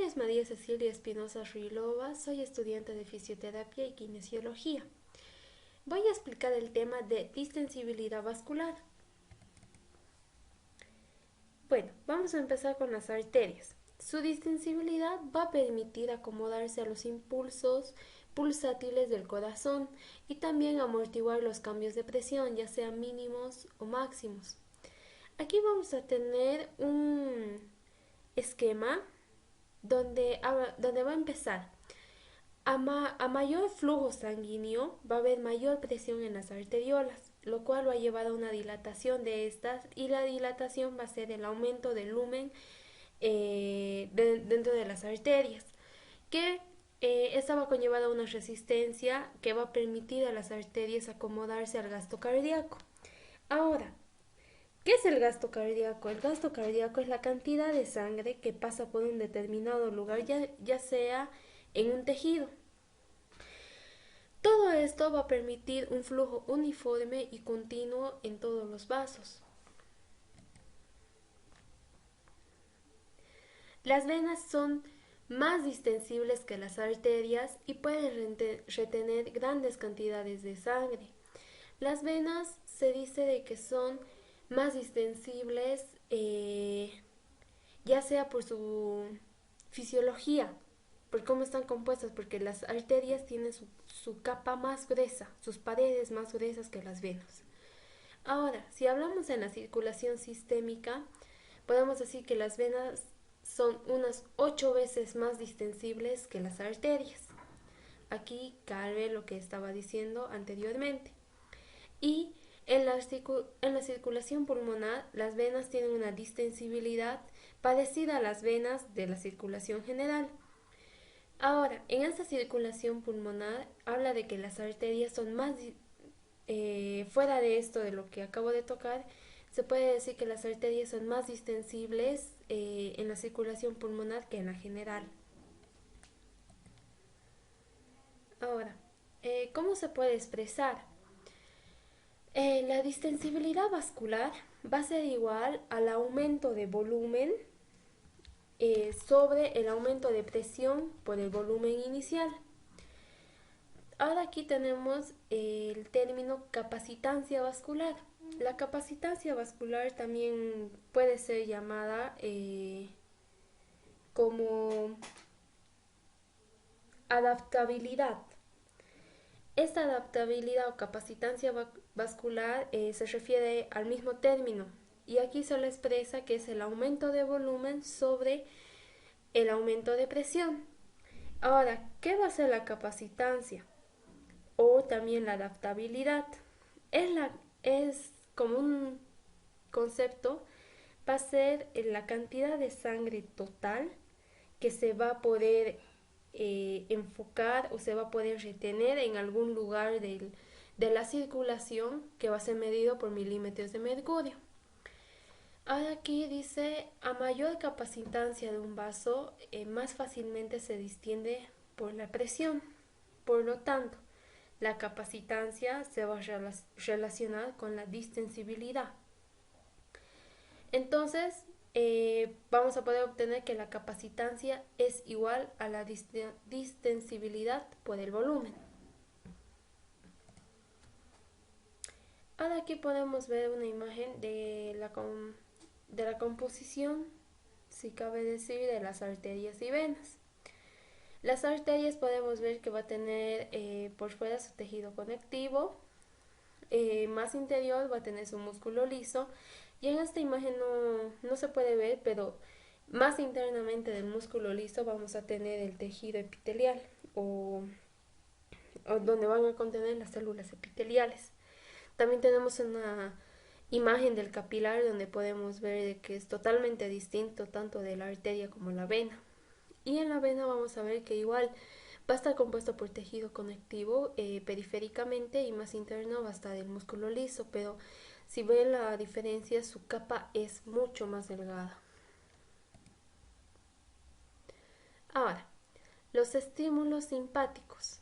es María Cecilia Espinosa Ruilova, soy estudiante de fisioterapia y kinesiología. Voy a explicar el tema de distensibilidad vascular. Bueno, vamos a empezar con las arterias. Su distensibilidad va a permitir acomodarse a los impulsos pulsátiles del corazón y también amortiguar los cambios de presión, ya sean mínimos o máximos. Aquí vamos a tener un esquema donde va a empezar. A mayor flujo sanguíneo va a haber mayor presión en las arteriolas, lo cual va a llevar a una dilatación de estas, y la dilatación va a ser el aumento del lumen dentro de las arterias, que esta va a conllevar a una resistencia que va a permitir a las arterias acomodarse al gasto cardíaco. Ahora, ¿qué es el gasto cardíaco? El gasto cardíaco es la cantidad de sangre que pasa por un determinado lugar, ya sea en un tejido. Todo esto va a permitir un flujo uniforme y continuo en todos los vasos. Las venas son más distensibles que las arterias y pueden retener grandes cantidades de sangre. Las venas se dice de que son más distensibles, ya sea por su fisiología, por cómo están compuestas, porque las arterias tienen su capa más gruesa, sus paredes más gruesas que las venas. Ahora, si hablamos en la circulación sistémica, podemos decir que las venas son unas 8 veces más distensibles que las arterias. Aquí cabe lo que estaba diciendo anteriormente. Y en la circulación pulmonar, las venas tienen una distensibilidad parecida a las venas de la circulación general. Ahora, en esta circulación pulmonar habla de que las arterias son más, fuera de esto de lo que acabo de tocar, se puede decir que las arterias son más distensibles en la circulación pulmonar que en la general. Ahora, ¿cómo se puede expresar? La distensibilidad vascular va a ser igual al aumento de volumen sobre el aumento de presión por el volumen inicial. Ahora aquí tenemos el término capacitancia vascular. La capacitancia vascular también puede ser llamada como adaptabilidad. Esta adaptabilidad o capacitancia vascular se refiere al mismo término, y aquí se le expresa que es el aumento de volumen sobre el aumento de presión. Ahora, ¿qué va a ser la capacitancia o también la adaptabilidad? Es como un concepto, va a ser la cantidad de sangre total que se va a poder enfocar o se va a poder retener en algún lugar de la circulación, que va a ser medido por milímetros de mercurio. Ahora aquí dice, a mayor capacitancia de un vaso, más fácilmente se distiende por la presión. Por lo tanto, la capacitancia se va a relacionar con la distensibilidad. Entonces, vamos a poder obtener que la capacitancia es igual a la distensibilidad por el volumen. Ahora aquí podemos ver una imagen de la composición, si cabe decir, de las arterias y venas. Las arterias podemos ver que va a tener por fuera su tejido conectivo, más interior va a tener su músculo liso, y en esta imagen no se puede ver, pero más internamente del músculo liso vamos a tener el tejido epitelial o donde van a contener las células epiteliales. También tenemos una imagen del capilar donde podemos ver que es totalmente distinto tanto de la arteria como la vena. Y en la vena vamos a ver que igual va a estar compuesto por tejido conectivo periféricamente, y más interno va a estar el músculo liso, pero si ven la diferencia, su capa es mucho más delgada. Ahora, los estímulos simpáticos.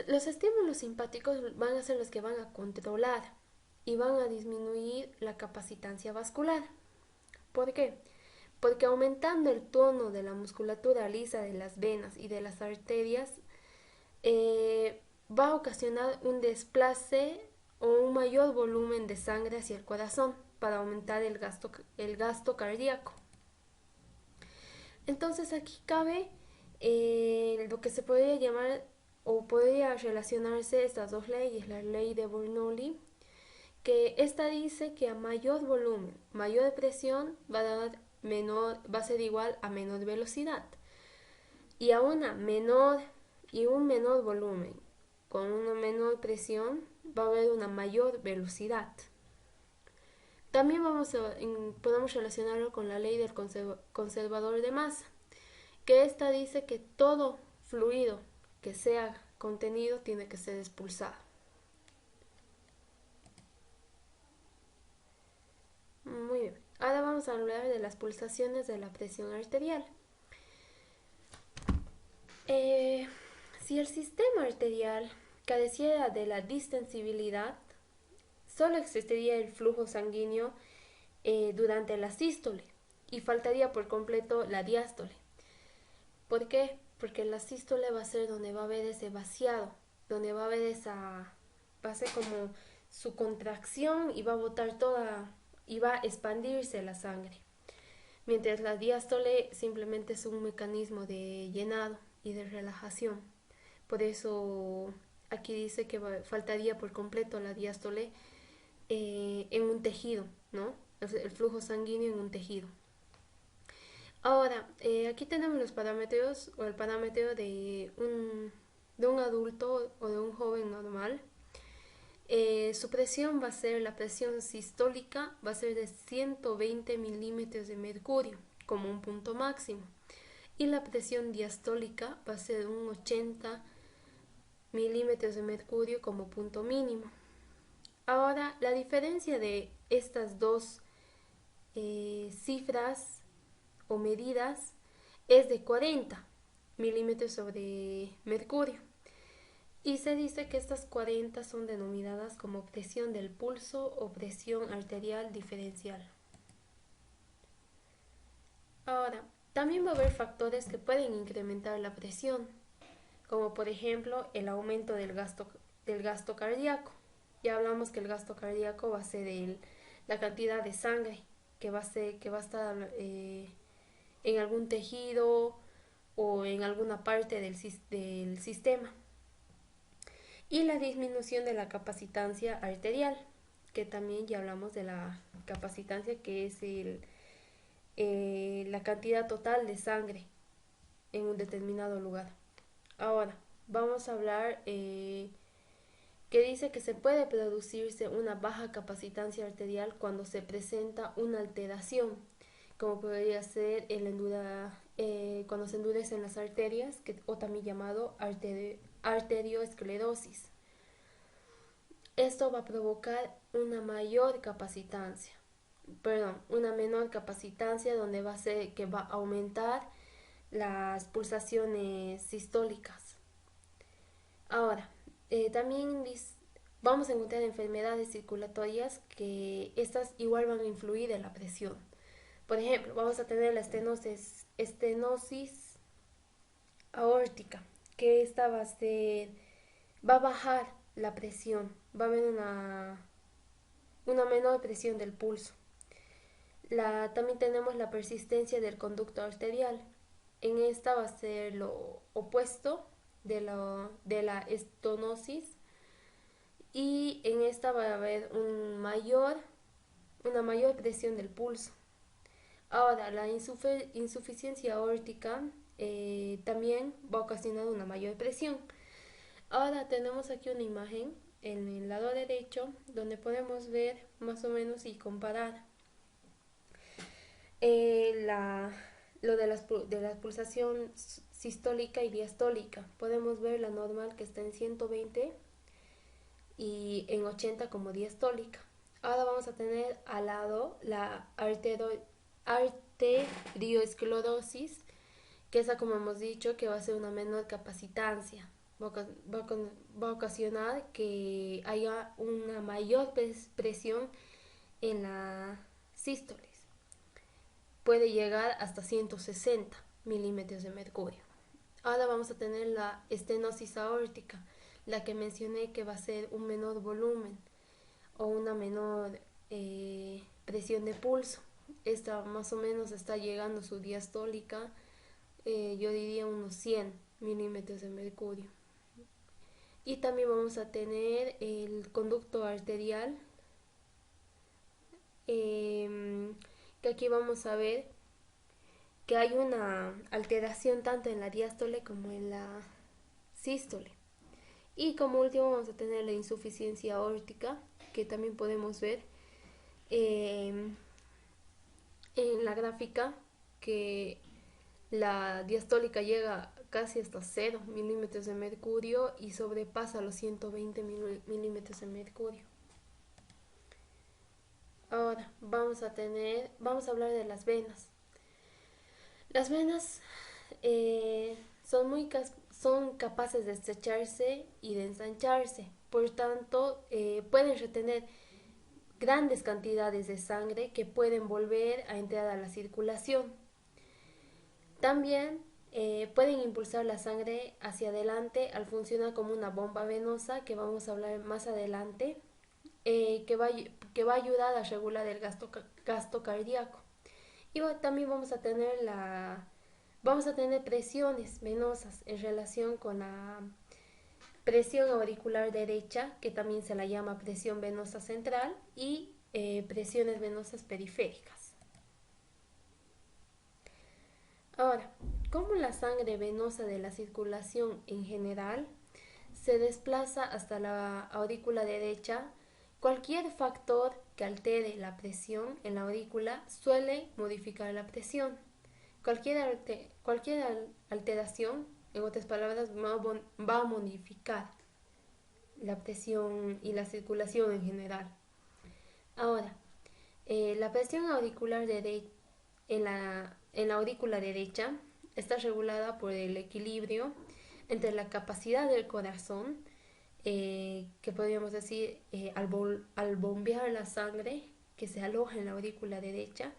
Los estímulos simpáticos van a ser los que van a controlar y van a disminuir la capacitancia vascular. ¿Por qué? porque aumentando el tono de la musculatura lisa de las venas y de las arterias, va a ocasionar un desplace o un mayor volumen de sangre hacia el corazón para aumentar el gasto cardíaco. Entonces aquí cabe lo que se podría llamar o podría relacionarse estas dos leyes, la ley de Bernoulli, que esta dice que a mayor volumen, mayor presión va a ser igual a menor velocidad, y a una menor y un menor volumen con una menor presión va a haber una mayor velocidad. También podemos relacionarlo con la ley del conservador de masa, que esta dice que todo fluido que sea contenido tiene que ser expulsado. Muy bien, ahora vamos a hablar de las pulsaciones de la presión arterial. Si el sistema arterial careciera de la distensibilidad, solo existiría el flujo sanguíneo durante la sístole y faltaría por completo la diástole. ¿Por qué? Porque la sístole va a ser donde va a haber ese vaciado, donde va a haber va a ser como su contracción y va a botar y va a expandirse la sangre. Mientras la diástole simplemente es un mecanismo de llenado y de relajación. Por eso aquí dice que faltaría por completo la diástole en un tejido, ¿no? El flujo sanguíneo en un tejido. Ahora, aquí tenemos los parámetros o el parámetro de un adulto o de un joven normal. Su presión va a ser, la presión sistólica va a ser de 120 milímetros de mercurio como un punto máximo, y la presión diastólica va a ser un 80 milímetros de mercurio como punto mínimo. Ahora, la diferencia de estas dos cifras o medidas es de 40 milímetros sobre mercurio. Y se dice que estas 40 son denominadas como presión del pulso o presión arterial diferencial. Ahora, también va a haber factores que pueden incrementar la presión, como por ejemplo el aumento del gasto cardíaco. Ya hablamos que el gasto cardíaco va a ser la cantidad de sangre que va a estar en algún tejido o en alguna parte del sistema. Y la disminución de la capacitancia arterial, que también ya hablamos de la capacitancia, que es la cantidad total de sangre en un determinado lugar. Ahora, vamos a hablar que dice que se puede producirse una baja capacitancia arterial cuando se presenta una alteración, como podría ser cuando se endurecen las arterias, o también llamado arterioesclerosis. Esto va a provocar una menor capacitancia, donde va a ser que va a aumentar las pulsaciones sistólicas. Ahora, también vamos a encontrar enfermedades circulatorias que estas igual van a influir en la presión. Por ejemplo, vamos a tener la estenosis aórtica, que esta va a bajar la presión, va a haber una menor presión del pulso. También tenemos la persistencia del conducto arterial. En esta va a ser lo opuesto de la estenosis, y en esta va a haber una mayor presión del pulso. Ahora, la insuficiencia aórtica también va a ocasionar una mayor presión. Ahora tenemos aquí una imagen en el lado derecho donde podemos ver más o menos y comparar lo de la pulsación sistólica y diastólica. Podemos ver la normal, que está en 120, y en 80 como diastólica. Ahora vamos a tener al lado la arterioesclerosis, que esa, como hemos dicho, que va a ser una menor capacitancia. Va a ocasionar que haya una mayor presión en la sístoles. puede llegar hasta 160 milímetros de mercurio. Ahora vamos a tener la estenosis aórtica, la que mencioné que va a ser un menor volumen o una menor presión de pulso. Esta más o menos está llegando a su diastólica, yo diría unos 100 milímetros de mercurio. Y también vamos a tener el conducto arterial, que aquí vamos a ver que hay una alteración tanto en la diástole como en la sístole. Y como último vamos a tener la insuficiencia aórtica, que también podemos ver en la gráfica que la diastólica llega casi hasta 0 milímetros de mercurio y sobrepasa los 120 milímetros de mercurio. Ahora vamos a hablar de las venas. Las venas son capaces de estrecharse y de ensancharse, por tanto pueden retener grandes cantidades de sangre que pueden volver a entrar a la circulación. También pueden impulsar la sangre hacia adelante al funcionar como una bomba venosa, que vamos a hablar más adelante, que va a ayudar a regular el gasto cardíaco. Y también vamos a tener presiones venosas en relación con la presión auricular derecha, que también se la llama presión venosa central, y presiones venosas periféricas. Ahora, ¿cómo la sangre venosa de la circulación en general se desplaza hasta la aurícula derecha? Cualquier factor que altere la presión en la aurícula suele modificar la presión. Cualquier alteración, en otras palabras, va a modificar la presión y la circulación en general. Ahora, la presión auricular en la aurícula derecha está regulada por el equilibrio entre la capacidad del corazón, que podríamos decir al bombear la sangre que se aloja en la aurícula derecha,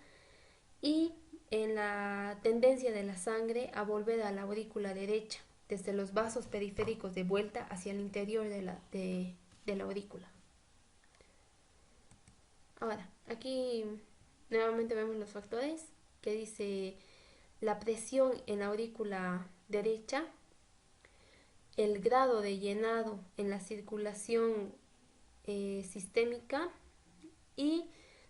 y en la tendencia de la sangre a volver a la aurícula derecha desde los vasos periféricos de vuelta hacia el interior de la aurícula. Ahora, aquí nuevamente vemos los factores que dice la presión en la aurícula derecha, el grado de llenado en la circulación sistémica y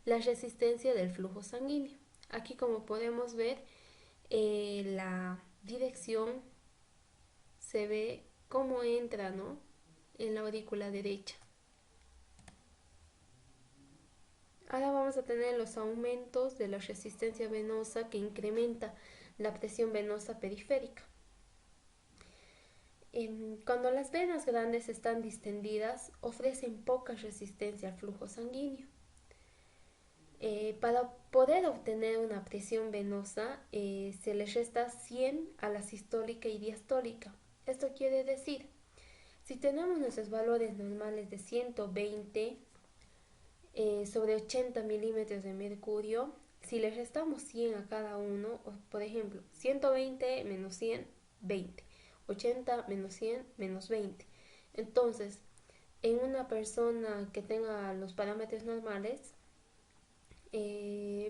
la resistencia del flujo sanguíneo. Aquí, como podemos ver, la dirección se ve cómo entra, ¿no?, en la aurícula derecha. Ahora vamos a tener los aumentos de la resistencia venosa, que incrementa la presión venosa periférica. Cuando las venas grandes están distendidas, ofrecen poca resistencia al flujo sanguíneo. Para poder obtener una presión venosa, se le resta 100 a la sistólica y diastólica. Esto quiere decir, si tenemos nuestros valores normales de 120 sobre 80 milímetros de mercurio, si le restamos 100 a cada uno, por ejemplo, 120 menos 100, 20, 80 menos 100, menos 20. Entonces, en una persona que tenga los parámetros normales,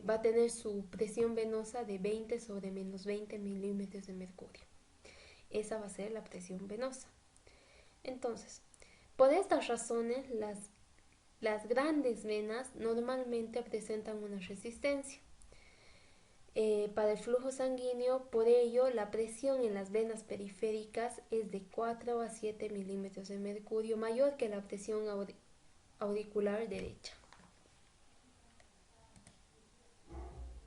va a tener su presión venosa de 20 sobre menos 20 milímetros de mercurio. Esa va a ser la presión venosa. Entonces, por estas razones, las grandes venas normalmente presentan una resistencia para el flujo sanguíneo. Por ello, la presión en las venas periféricas es de 4 a 7 milímetros de mercurio, mayor que la presión auricular derecha.